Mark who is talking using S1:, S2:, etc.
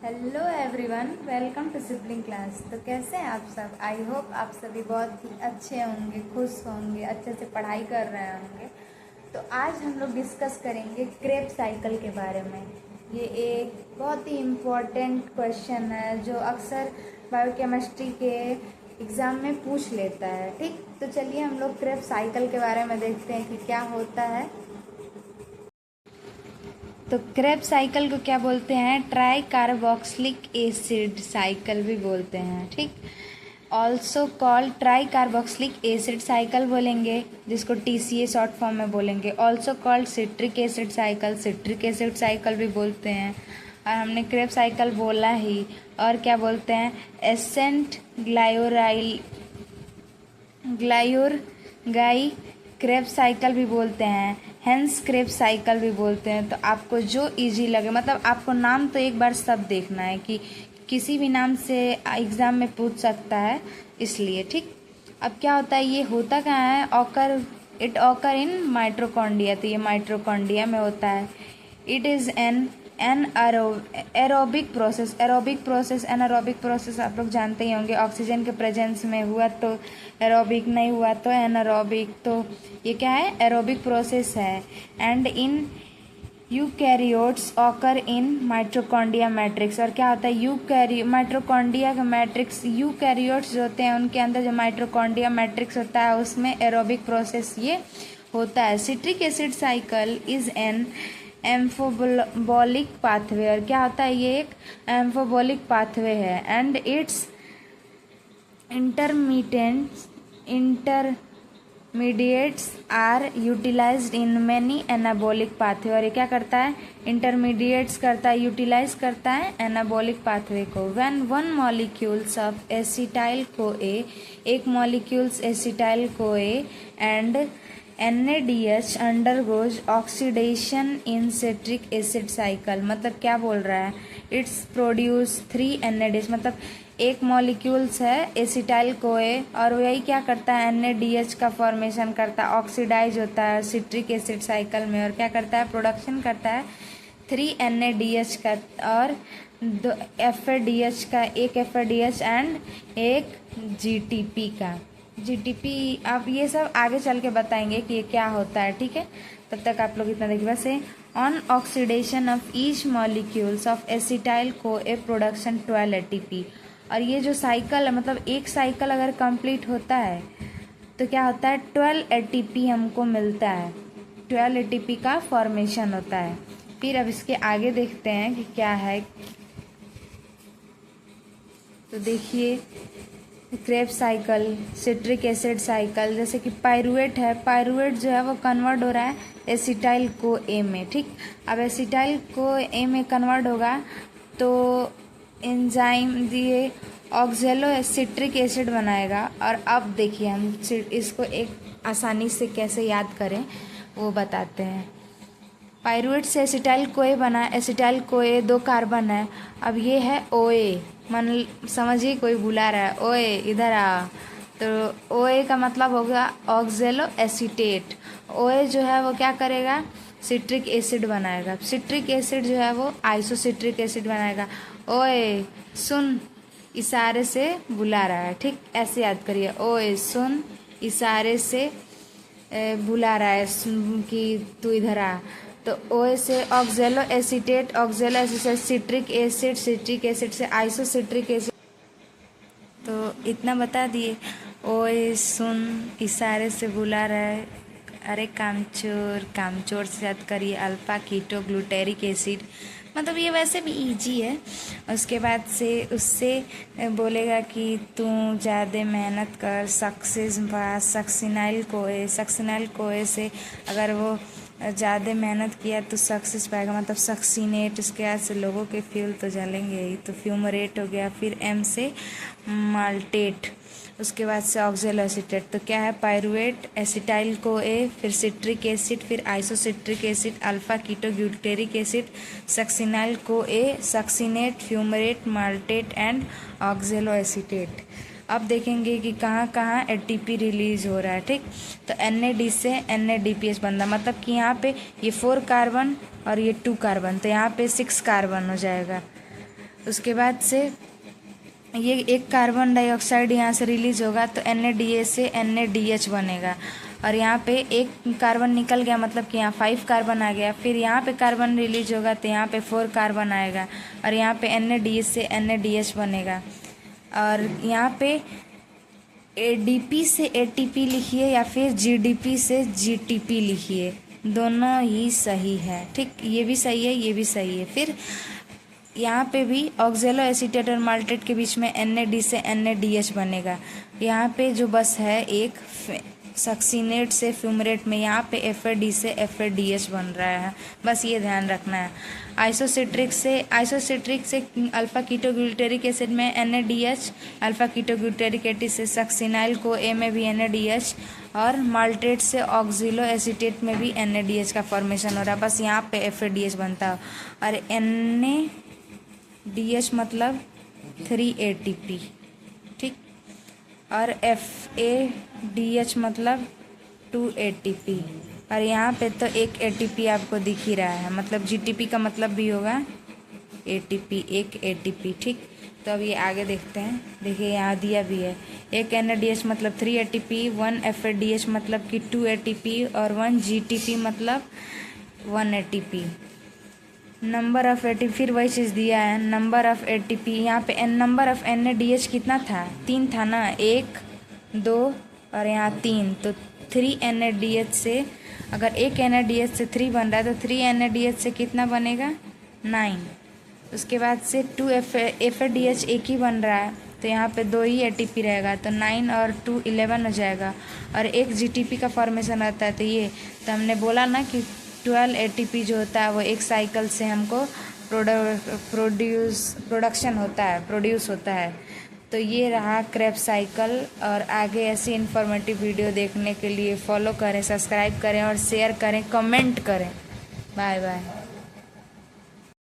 S1: Hello everyone, welcome to sibling class. तो कैसे हैं आप सब? आई होप आप सभी बहुत ही अच्छे होंगे, खुश होंगे, अच्छे से पढ़ाई कर रहे होंगे। तो आज हम लोग डिस्कस करेंगे क्रेब साइकिल के बारे में। ये एक बहुत ही इम्पोर्टेंट क्वेश्चन है जो अक्सर बायोकेमिस्ट्री के एग्ज़ाम में पूछ लेता है। ठीक, तो चलिए हम लोग क्रेब साइकिल के बारे में देखते हैं कि क्या होता है। तो क्रेब साइकिल को क्या बोलते हैं? ट्राई कार्बोक्सिलिक एसिड साइकिल भी बोलते हैं। ठीक, also called try carboxylic acid cycle बोलेंगे, जिसको TCA शॉर्ट फॉर्म में बोलेंगे। Also called citric acid cycle, citric acid cycle भी बोलते हैं। और हमने क्रेब साइकिल बोला ही। और क्या बोलते हैं? एसेंट ग्लायूरगाई क्रेब साइकिल भी बोलते हैं, हेंस क्रेब साइकिल भी बोलते हैं। तो आपको जो इजी लगे, मतलब आपको नाम तो एक बार सब देखना है कि किसी भी नाम से एग्ज़ाम में पूछ सकता है, इसलिए। ठीक, अब क्या होता है, ये होता कहाँ है? It occur in mitochondria. तो ये माइट्रोकॉन्ड्रिया में होता है। It is an aerobic process. Anaerobic process आप लोग जानते ही होंगे। ऑक्सीजन के प्रेजेंस में हुआ तो एरोबिक, नहीं हुआ तो एनारोबिक। तो ये क्या है? एरोबिक प्रोसेस है। And in eukaryotes occur in mitochondria matrix. और क्या होता है? माइट्रोकॉन्ड्रिया का मैट्रिक्स, यूकैरियोट्स जो होते हैं उनके अंदर जो माइट्रोकॉन्ड्रिया मैट्रिक्स होता है उसमें एरोबिक प्रोसेस ये होता है। Citric acid cycle is an amphibolic pathway. और क्या होता है? ये एक एम्फोबोलिक पाथवे है। And its intermediates are utilized in many anabolic pathway. और ये क्या करता है? इंटरमीडिएट्स करता है, यूटिलाइज करता है एनाबॉलिक पाथवे को। When one molecules of acetyl co A, एक molecules acetyl co A and NADH undergoes oxidation in citric acid cycle. मतलब क्या बोल रहा है? It's produce 3 NADH। मतलब एक मॉलिक्यूल्स है एसिटाइल कोए और वही क्या करता है? NADH का फॉर्मेशन करता है, ऑक्सीडाइज होता है सिट्रिक एसिड साइकिल में। और क्या करता है? प्रोडक्शन करता है 3 NADH का और 2 FADH का, एक FADH एंड एक GTP का। GTP आप ये सब आगे चल के बताएंगे कि ये क्या होता है। ठीक है, तब तक आप लोग इतना देखिए। वैसे on oxidation of each molecules of acetyl co A production 12 ATP। और ये जो साइकिल है, मतलब एक साइकिल अगर कंप्लीट होता है तो क्या होता है? 12 ATP हमको मिलता है। 12 ATP का फॉर्मेशन होता है। फिर अब इसके आगे देखते हैं कि क्या है। तो देखिए, Krebs cycle, citric acid cycle, जैसे कि पाइरुवेट है। पाइरुवेट जो है वो कन्वर्ट हो रहा है एसिटाइल को ए में। ठीक, अब एसिटाइल को ए में कन्वर्ट होगा तो एंजाइम दिए ऑक्जेलो सिट्रिक एसिड बनाएगा। और अब देखिए हम इसको एक आसानी से कैसे याद करें वो बताते हैं। पाइरुवेट से एसिटाइल कोए बना। एसिटाइल कोए 2 कार्बन है। अब ये है OA। मन समझिए, कोई बुला रहा है, ओए इधर आ। तो OA का मतलब होगा ऑक्जेलो एसीटेट। OA जो है वो क्या करेगा? सिट्रिक एसिड बनाएगा। सिट्रिक एसिड जो है वो आइसोसिट्रिक एसिड बनाएगा। ओए सुन, इशारे से बुला रहा है। ठीक, ऐसे याद करिए, ओए सुन, इशारे से बुला रहा है कि तू इधर आ। तो OA से ऑक्जेलो acetate, ऑक्जेलो acetate citric acid, citric acid से आइसोसिट्रिक एसिड। तो इतना बता दिए। OA सुन, इशारे से बुला रहा है। अरे कामचोर, कामचोर से याद करिए अल्फा कीटो ग्लूटेरिक एसिड। मतलब ये वैसे भी इजी है। उसके बाद से उससे बोलेगा कि तू ज़्यादा मेहनत कर, सक्सेस पा। सक्सिनाइल कोए से अगर वो ज़्यादा मेहनत किया तो सक्सेस पाएगा, मतलब सक्सीनेट। उसके बाद से लोगों के फ्यूल तो जलेंगे ही, तो फ्यूमरेट हो गया। फिर M से माल्टेट, उसके बाद से ऑक्जेलो एसीटेट। तो क्या है? पाइरुवेट, एसिटाइल को ए, फिर सिट्रिक एसिड, फिर isocitric acid, alpha keto glutaric acid, succinyl co A, succinate, fumarate, malate and oxaloacetate. अब देखेंगे कि कहाँ कहाँ ATP रिलीज हो रहा है। ठीक, तो NAD से NADPH बनता है। मतलब कि यहाँ पे ये 4 कार्बन और ये 2 कार्बन, तो यहाँ पे 6 कार्बन हो जाएगा। उसके बाद से ये एक कार्बन डाइऑक्साइड यहाँ से रिलीज होगा तो NADH से NADH बनेगा, और यहाँ पे एक कार्बन निकल गया मतलब कि यहाँ 5 कार्बन आ गया। फिर यहाँ पे कार्बन रिलीज होगा तो यहाँ पे 4 कार्बन आएगा, और यहाँ पे NADH से NADH बनेगा। और यहाँ पे ADP से ATP लिखिए या फिर GDP से GTP लिखिए, दोनों ही सही है। ठीक, ये भी सही है, ये भी सही है। फिर यहाँ पे भी ऑक्जेलो एसीटेट और माल्टेट के बीच में NAD से NADH बनेगा। यहाँ पे जो बस है एक सक्सीनेट से फ्यूमरेट में यहाँ पे FAD से FADH बन रहा है, बस ये ध्यान रखना है। आइसोसिट्रिक से अल्फा कीटोग्लूटेरिक एसिड में NADH, अल्फा कीटोग्लूटेरिक एसिड से सक्सिनाइल को A में भी NADH, और माल्टेट से ऑक्जिलो एसीटेट में भी NADH का फॉर्मेशन हो रहा है, बस यहाँ पे FADH बनता है। और NADH मतलब 3 ATP, ठीक, और FADH मतलब 2 ATP, और यहाँ पे तो एक ATP आपको दिख ही रहा है, मतलब GTP का मतलब भी होगा ATP, एक ATP। ठीक, तो अब ये आगे देखते हैं। देखिए यहाँ दिया भी है, एक NADH मतलब 3 ATP, 1 FADH मतलब कि 2 ATP, और 1 GTP मतलब 1 ATP। नंबर ऑफ़ ATP फिर वही चीज़ दिया है, नंबर ऑफ़ ATP। यहाँ पे नंबर ऑफ़ NADH कितना था, 3 था ना, 1 2 और यहाँ 3, तो 3 NADH से, अगर एक NADH से 3 बन रहा है तो 3 NADH से कितना बनेगा, 9। उसके बाद से 2 FADH एक ही बन रहा है तो यहाँ पे 2 ही ATP रहेगा, तो 9 और 2 11 हो जाएगा। और एक GTP का फॉर्मेशन रहता है, तो हमने बोला ना कि 12 ATP जो होता है वो एक साइकिल से हमको प्रोड्यूस होता है। तो ये रहा क्रेब्स साइकिल। और आगे ऐसी इन्फॉर्मेटिव वीडियो देखने के लिए फॉलो करें, सब्सक्राइब करें और शेयर करें, कमेंट करें। Bye bye.